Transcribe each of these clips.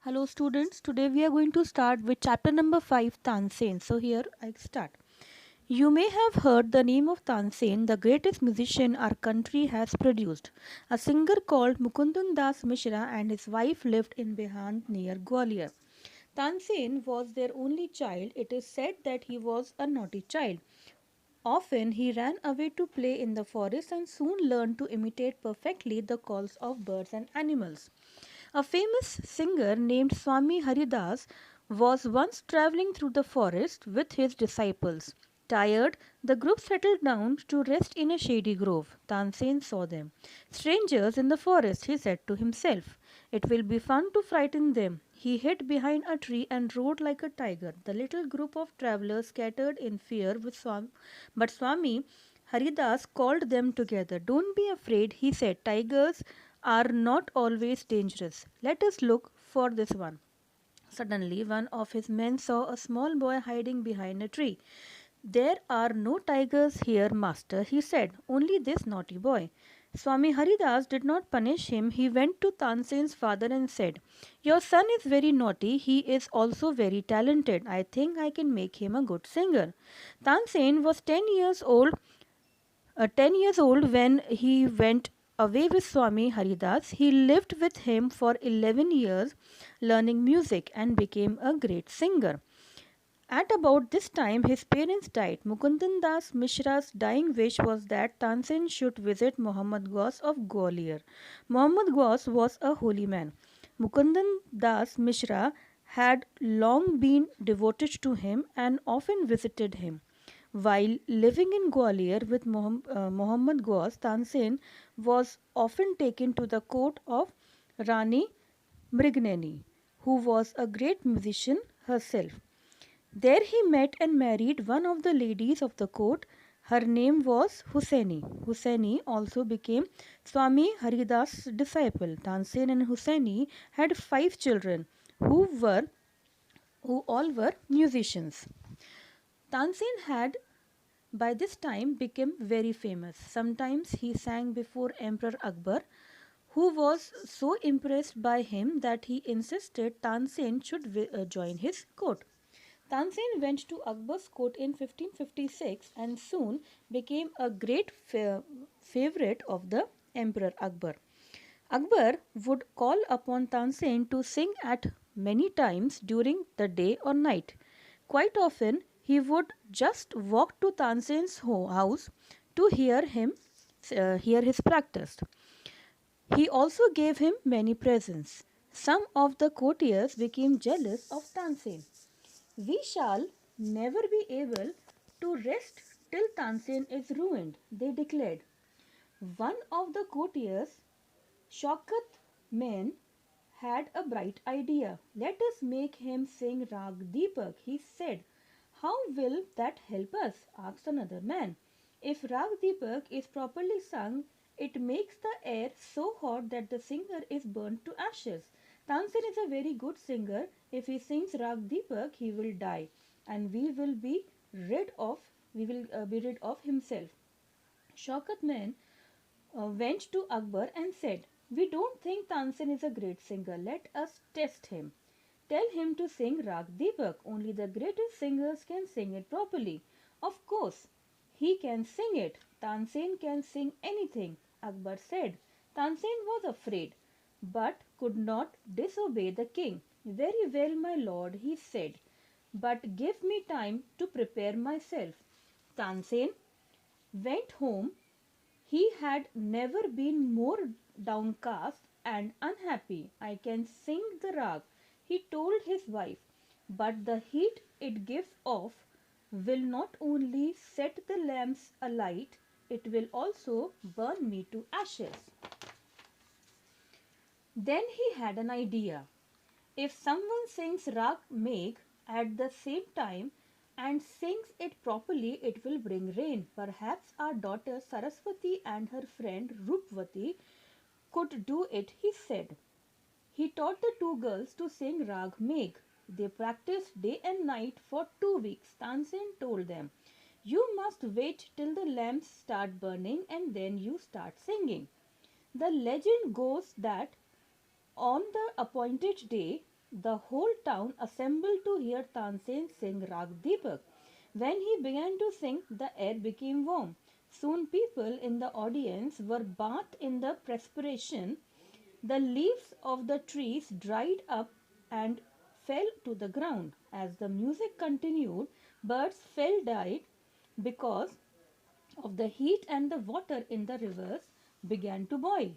Hello students, today we are going to start with chapter number 5 Tansen. So here I start. You may have heard the name of Tansen, the greatest musician our country has produced. A singer called Mukundan Das Mishra and his wife lived in Behand near Gwalior. Tansen was their only child. It is said that he was a naughty child. Often he ran away to play in the forest and soon learned to imitate perfectly the calls of birds and animals. A famous singer named Swami Haridas was once traveling through the forest with his disciples. Tired, the group settled down to rest in a shady grove. Tansen saw them. Strangers in the forest, he said to himself. It will be fun to frighten them. He hid behind a tree and roared like a tiger. The little group of travelers scattered in fear but Swami Haridas called them together. Don't be afraid, he said. Tigers are not always dangerous. Let us look for this one. Suddenly, one of his men saw a small boy hiding behind a tree. There are no tigers here, master, he said, only this naughty boy. Swami Haridas did not punish him. He went to Tansen's father and said, your son is very naughty. He is also very talented. I think I can make him a good singer. Tansen was 10 years old when he went away with Swami Haridas. He lived with him for 11 years, learning music and became a great singer. At about this time, his parents died. Mukundan Das Mishra's dying wish was that Tansen should visit Muhammad Ghaus of Gwalior. Muhammad Ghaus was a holy man. Mukundan Das Mishra had long been devoted to him and often visited him. While living in Gwalior with Muhammad Ghaus, Tansen was often taken to the court of Rani Mrignani, who was a great musician herself. There he met and married one of the ladies of the court. Her name was Hussaini. Hussaini also became Swami Haridas' disciple. Tansen and Hussaini had 5 children who all were musicians. Tansen had by this time became very famous. Sometimes he sang before Emperor Akbar, who was so impressed by him that he insisted Tansen should join his court. Tansen went to Akbar's court in 1556 and soon became a great favorite of the Emperor Akbar. Akbar would call upon Tansen to sing at many times during the day or night. Quite often, he would just walk to Tansen's house to hear his practice. He also gave him many presents. Some of the courtiers became jealous of Tansen. We shall never be able to rest till Tansen is ruined, they declared. One of the courtiers, Shaukat men, had a bright idea. Let us make him sing Rag Deepak, he said. How will that help us? Asked another man. If Rag Deepak is properly sung, it makes the air so hot that the singer is burnt to ashes. Tansen is a very good singer. If he sings Rag Deepak, he will die, and we will be rid of himself. Shaukat Man went to Akbar and said, we don't think Tansen is a great singer. Let us test him. Tell him to sing Rag Deepak. Only the greatest singers can sing it properly. Of course, he can sing it. Tansen can sing anything, Akbar said. Tansen was afraid, but could not disobey the king. Very well, my lord, he said, but give me time to prepare myself. Tansen went home. He had never been more downcast and unhappy. I can sing the rag, he told his wife, but the heat it gives off will not only set the lamps alight, it will also burn me to ashes. Then he had an idea. If someone sings Rag Megh at the same time and sings it properly, it will bring rain. Perhaps our daughter Saraswati and her friend Rupvati could do it, he said. He taught the two girls to sing Rag Megh. They practiced day and night for 2 weeks. Tansen told them, you must wait till the lamps start burning and then you start singing. The legend goes that on the appointed day, The whole town assembled to hear Tansen sing Rag Deepak. When he began to sing, the air became warm. Soon people in the audience were bathed in the perspiration. The leaves of the trees dried up and fell to the ground. As the music continued, birds fell died because of the heat, and the water in the rivers began to boil.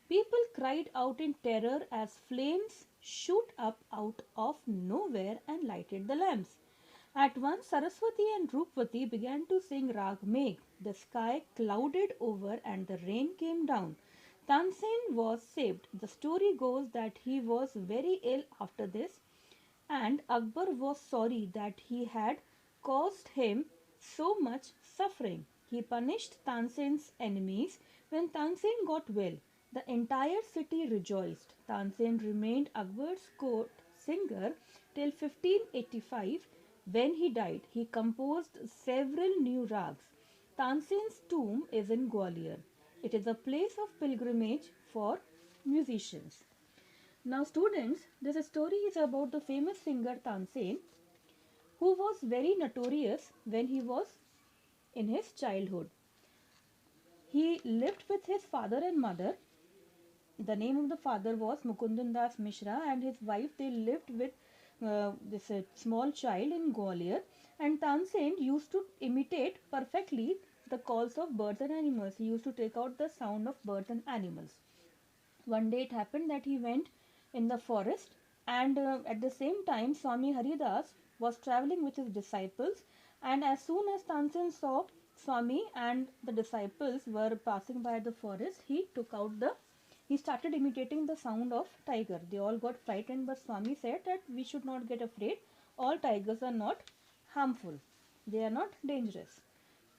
People cried out in terror as flames shoot up out of nowhere and lighted the lamps. At once Saraswati and Rupvati began to sing Rag Megh. The sky clouded over and the rain came down. Tansen was saved. The story goes that he was very ill after this, and Akbar was sorry that he had caused him so much suffering. He punished Tansen's enemies. When Tansen got well, the entire city rejoiced. Tansen remained Akbar's court singer till 1585. When he died, he composed several new rags. Tansen's tomb is in Gwalior. It is a place of pilgrimage for musicians. Now, students, this story is about the famous singer Tansen, who was very notorious when he was in his childhood. He lived with his father and mother. The name of the father was Mukundan Das Mishra, and his wife, they lived with this small child in Gwalior. And Tansen used to imitate perfectly the calls of birds and animals. He used to take out the sound of birds and animals. One day it happened that he went in the forest, and at the same time Swami Haridas was traveling with his disciples, and as soon as Tansen saw Swami and the disciples were passing by the forest, he started imitating the sound of tiger. They all got frightened, but Swami said that we should not get afraid. All tigers are not harmful. They are not dangerous.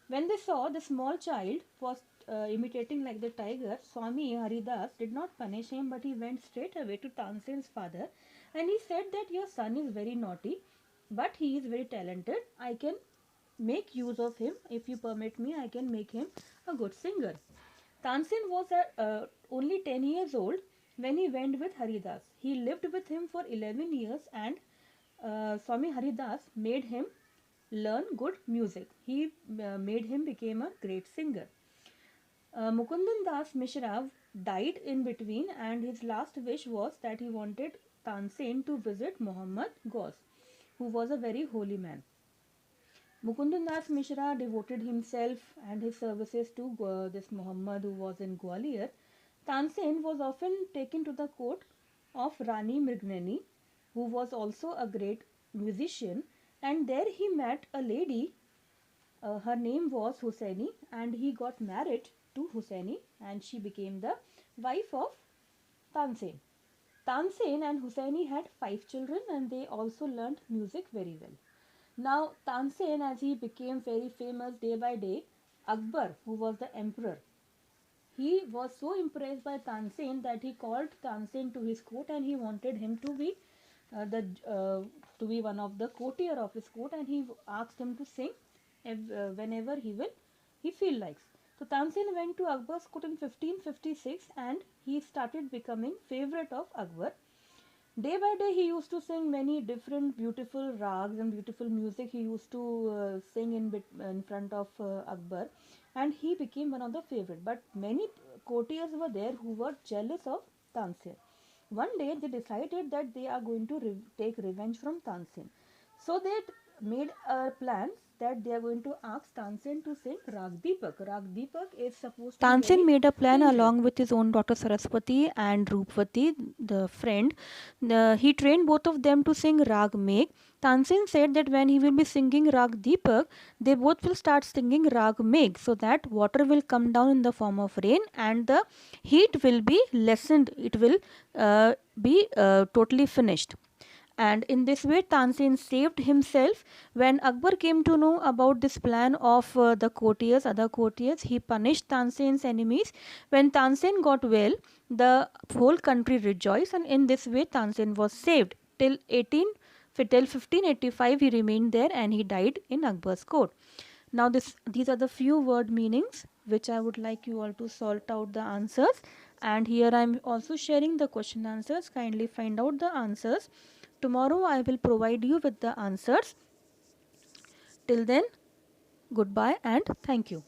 When they saw the small child was imitating like the tiger, Swami Haridas did not punish him, but he went straight away to Tansen's father, and he said that your son is very naughty, but he is very talented. I can make use of him. If you permit me, I can make him a good singer. Tansen was only 10 years old when he went with Haridas. He lived with him for 11 years, and Swami Haridas made him learn good music. He made him become a great singer. Mukundan Das Mishra died in between, and his last wish was that he wanted Tansen to visit Muhammad Ghaus, who was a very holy man. Mukundan Das Mishra devoted himself and his services to this Muhammad who was in Gwalior. Tansen was often taken to the court of Rani Mrignani, who was also a great musician, and there he met a lady. Her name was Hussaini, and he got married to Hussaini, and she became the wife of Tansen. Tansen and Hussaini had 5 children, and they also learned music very well. Now, Tansen, as he became very famous day by day, Akbar, who was the emperor, he was so impressed by Tansen that he called Tansen to his court, and he wanted him to be the to be one of the courtier of his court, and he asked him to sing whenever he feel likes. So Tansen went to Akbar's court in 1556, and he started becoming favorite of Akbar. Day by day, he used to sing many different beautiful rags and beautiful music. He used to sing in front of Akbar, and he became one of the favorite. But many courtiers were there who were jealous of Tansen. One day, they decided that they are going to take revenge from Tansen. So they made a plan that they are going to ask Tansen to sing Rag Deepak. Rag Deepak is supposed to be Tansen very made a plan dangerous. along with his own daughter Saraswati and Rupvati, the friend. He trained both of them to sing Rag Megh. Tansen said that when he will be singing Rag Deepak, they both will start singing Rag Megh, so that water will come down in the form of rain and the heat will be lessened. It will be totally finished. And in this way, Tansen saved himself. When Akbar came to know about this plan of the courtiers, other courtiers, he punished Tansen's enemies. When Tansen got well, the whole country rejoiced, and in this way, Tansen was saved. Till 1585, he remained there, and he died in Akbar's court. Now, these are the few word meanings which I would like you all to sort out the answers. And here I am also sharing the question answers. Kindly find out the answers Tomorrow I will provide you with the answers. Till then, goodbye and thank you.